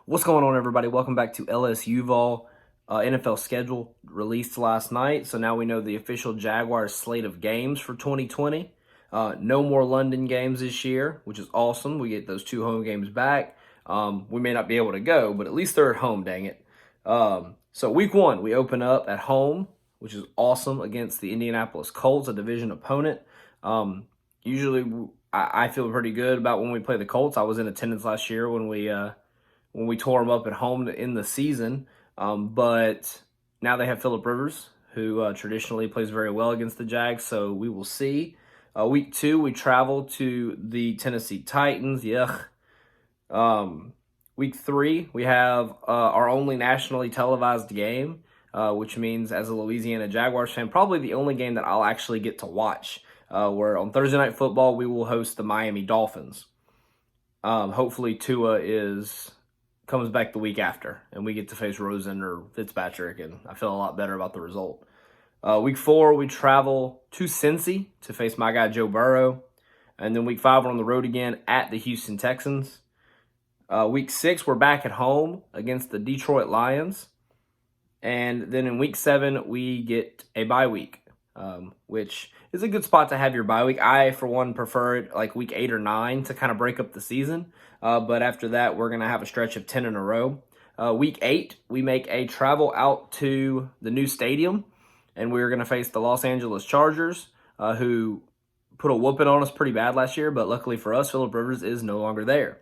What's going on, everybody? Welcome back to LSUUUVAL. NFL schedule released last night, so now we know the official Jaguars slate of games for 2020. No more London games this year, which is awesome. We get those 2 home games back. We may not be able to go, but at least they're at home, dang it. So week 1, we open up at home, which is awesome, against the Indianapolis Colts, a division opponent. Usually I feel pretty good about when we play the Colts. I was in attendance last year when we tore them up at home in the season. But now they have Phillip Rivers, who traditionally plays very well against the Jags, so we will see. Week 2, we travel to the Tennessee Titans. Yuck. Week 3, we have our only nationally televised game, which means as a Louisiana Jaguars fan, probably the only game that I'll actually get to watch. Where on Thursday Night Football, we will host the Miami Dolphins. Hopefully Tua comes back the week after, and we get to face Rosen or Fitzpatrick, and I feel a lot better about the result. Week 4, we travel to Cincy to face my guy Joe Burrow, and then week 5, we're on the road again at the Houston Texans. Week 6, we're back at home against the Detroit Lions, and then in week 7, we get a bye week, which is a good spot to have your bye week. I, for one, prefer it like week 8 or 9 to kind of break up the season. But after that, we're going to have a stretch of 10 in a row. Week 8, we make a travel out to the new stadium, and we're going to face the Los Angeles Chargers, who put a whooping on us pretty bad last year, but luckily for us, Phillip Rivers is no longer there.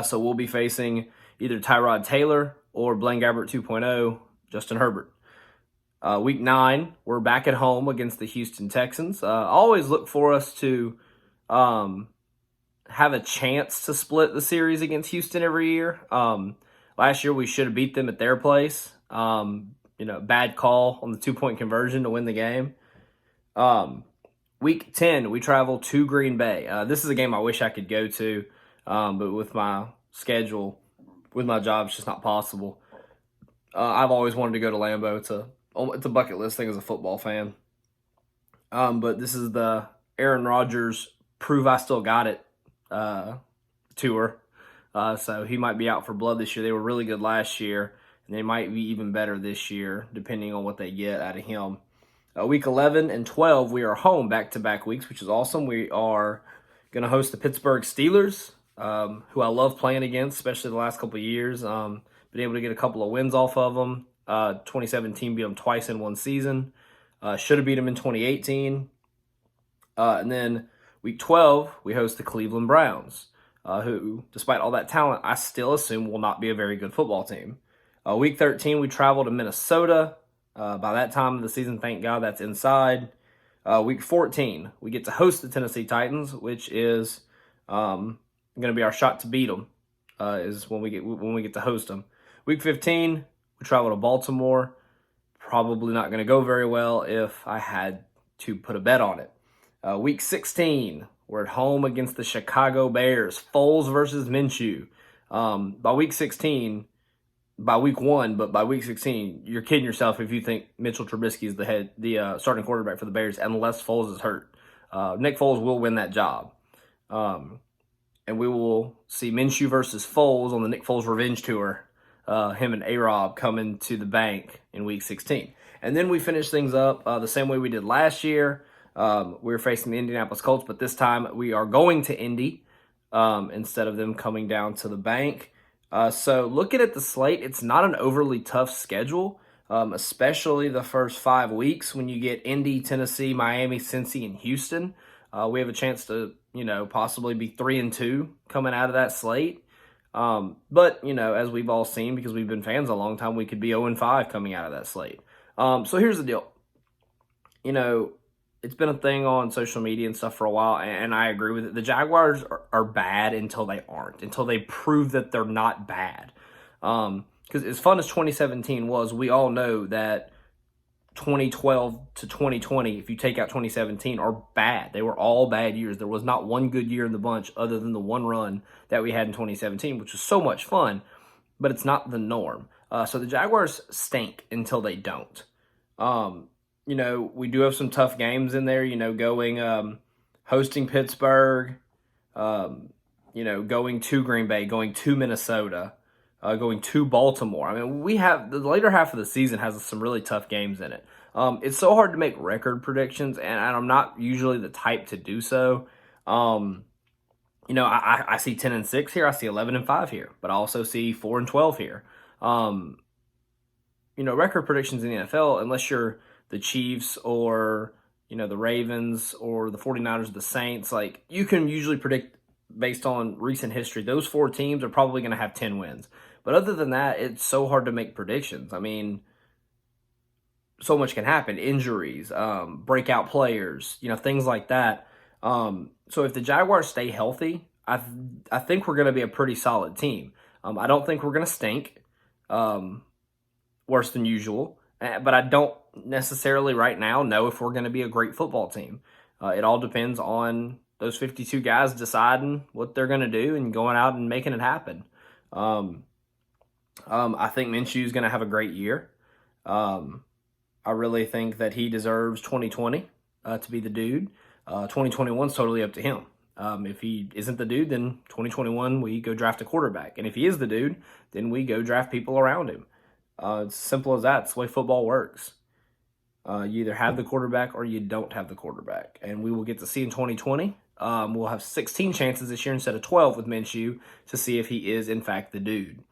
So we'll be facing either Tyrod Taylor or Blaine Gabbert 2.0, Justin Herbert. Week 9, we're back at home against the Houston Texans. I always look for us to have a chance to split the series against Houston every year. Last year, we should have beat them at their place. Bad call on the 2-point conversion to win the game. Week 10, we travel to Green Bay. This is a game I wish I could go to, but with my schedule, with my job, it's just not possible. I've always wanted to go to Lambeau. It's a bucket list thing as a football fan. But this is the Aaron Rodgers prove I still got it tour. So he might be out for blood this year. They were really good last year, and they might be even better this year, depending on what they get out of him. Week 11 and 12, we are home back-to-back weeks, which is awesome. We are going to host the Pittsburgh Steelers, who I love playing against, especially the last couple of years. Been able to get a couple of wins off of them. 2017 beat them twice in one season. Should have beat them in 2018. And then week 12, we host the Cleveland Browns, who, despite all that talent, I still assume will not be a very good football team. Week 13, we travel to Minnesota. By that time of the season, thank God that's inside. Week 14, we get to host the Tennessee Titans, which is going to be our shot to beat them. Is when we get to host them. Week 15, we travel to Baltimore. Probably not going to go very well if I had to put a bet on it. Week 16, we're at home against the Chicago Bears. Foles versus Minshew. By week 1, but by week 16, you're kidding yourself if you think Mitchell Trubisky is the starting quarterback for the Bears, unless Foles is hurt. Nick Foles will win that job. And we will see Minshew versus Foles on the Nick Foles Revenge Tour. Him and A-Rob coming to the bank in week 16. And then we finish things up the same way we did last year. We were facing the Indianapolis Colts, but this time we are going to Indy instead of them coming down to the bank. So looking at the slate, it's not an overly tough schedule, especially the first 5 weeks when you get Indy, Tennessee, Miami, Cincy, and Houston. We have a chance to, possibly be 3-2 coming out of that slate. But, as we've all seen, because we've been fans a long time, we could be 0-5 coming out of that slate. So here's the deal. It's been a thing on social media and stuff for a while, and I agree with it. The Jaguars are bad until they aren't, until they prove that they're not bad. Because as fun as 2017 was, we all know that 2012 to 2020, if you take out 2017, are bad. They were all bad years. There was not one good year in the bunch other than the one run that we had in 2017, which was so much fun, but it's not the norm. So the Jaguars stink until they don't. We do have some tough games in there, going hosting Pittsburgh, going to Green Bay, going to Minnesota. going to Baltimore. I mean, we have the later half of the season has some really tough games in it. It's so hard to make record predictions, and I'm not usually the type to do so. I see 10-6 here. I see 11-5 here, but I also see 4-12 here. Record predictions in the NFL, unless you're the Chiefs or the Ravens or the 49ers or the Saints, like you can usually predict based on recent history. Those 4 teams are probably going to have 10 wins. But other than that, it's so hard to make predictions. I mean, so much can happen. Injuries, breakout players, things like that. So if the Jaguars stay healthy, I think we're going to be a pretty solid team. I don't think we're going to stink worse than usual. But I don't necessarily right now know if we're going to be a great football team. It all depends on those 52 guys deciding what they're going to do and going out and making it happen. I think Minshew is going to have a great year. I really think that he deserves 2020 to be the dude. 2021 is totally up to him. If he isn't the dude, then 2021 we go draft a quarterback. And if he is the dude, then we go draft people around him. It's simple as that. It's the way football works. You either have the quarterback or you don't have the quarterback. And we will get to see in 2020. We'll have 16 chances this year instead of 12 with Minshew to see if he is, in fact, the dude.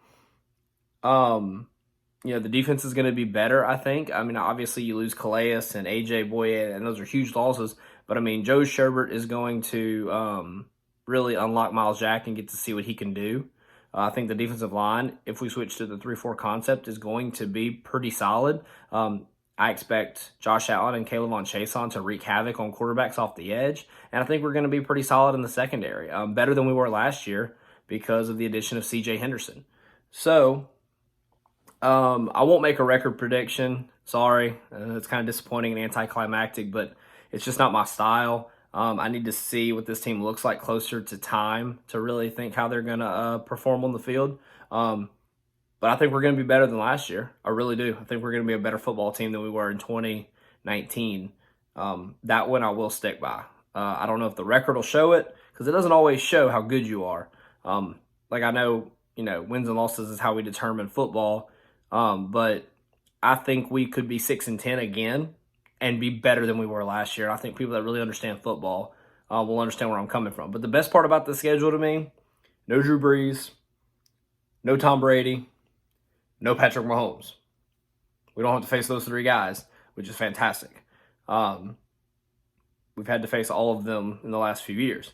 The defense is going to be better, I think. I mean, obviously you lose Calais and A.J. Boye, and those are huge losses. But, I mean, Joe Sherbert is going to really unlock Miles Jack and get to see what he can do. I think the defensive line, if we switch to the 3-4 concept, is going to be pretty solid. I expect Josh Allen and Kayvon Chaisson to wreak havoc on quarterbacks off the edge. And I think we're going to be pretty solid in the secondary. Better than we were last year because of the addition of C.J. Henderson. So, I won't make a record prediction. Sorry. It's kind of disappointing and anticlimactic, but it's just not my style. I need to see what this team looks like closer to time to really think how they're going to perform on the field. But I think we're going to be better than last year. I really do. I think we're going to be a better football team than we were in 2019. That one I will stick by. I don't know if the record will show it because it doesn't always show how good you are. I know, wins and losses is how we determine football. But I think we could be 6-10 again and be better than we were last year. I think people that really understand football will understand where I'm coming from. But the best part about the schedule to me, no Drew Brees, no Tom Brady, no Patrick Mahomes. We don't have to face those 3 guys, which is fantastic. We've had to face all of them in the last few years.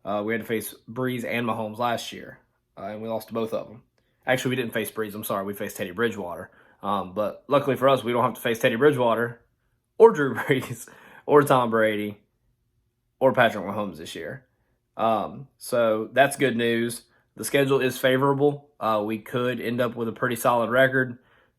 We had to face Brees and Mahomes last year, and we lost to both of them. Actually, we didn't face Brees. I'm sorry. We faced Teddy Bridgewater. But luckily for us, we don't have to face Teddy Bridgewater or Drew Brees or Tom Brady or Patrick Mahomes this year. So that's good news. The schedule is favorable. We could end up with a pretty solid record.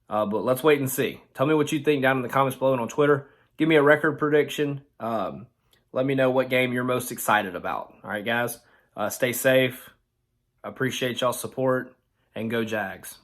But let's wait and see. Tell me what you think down in the comments below and on Twitter. Give me a record prediction. Let me know what game you're most excited about. All right, guys. Stay safe. I appreciate y'all's support. And go Jags.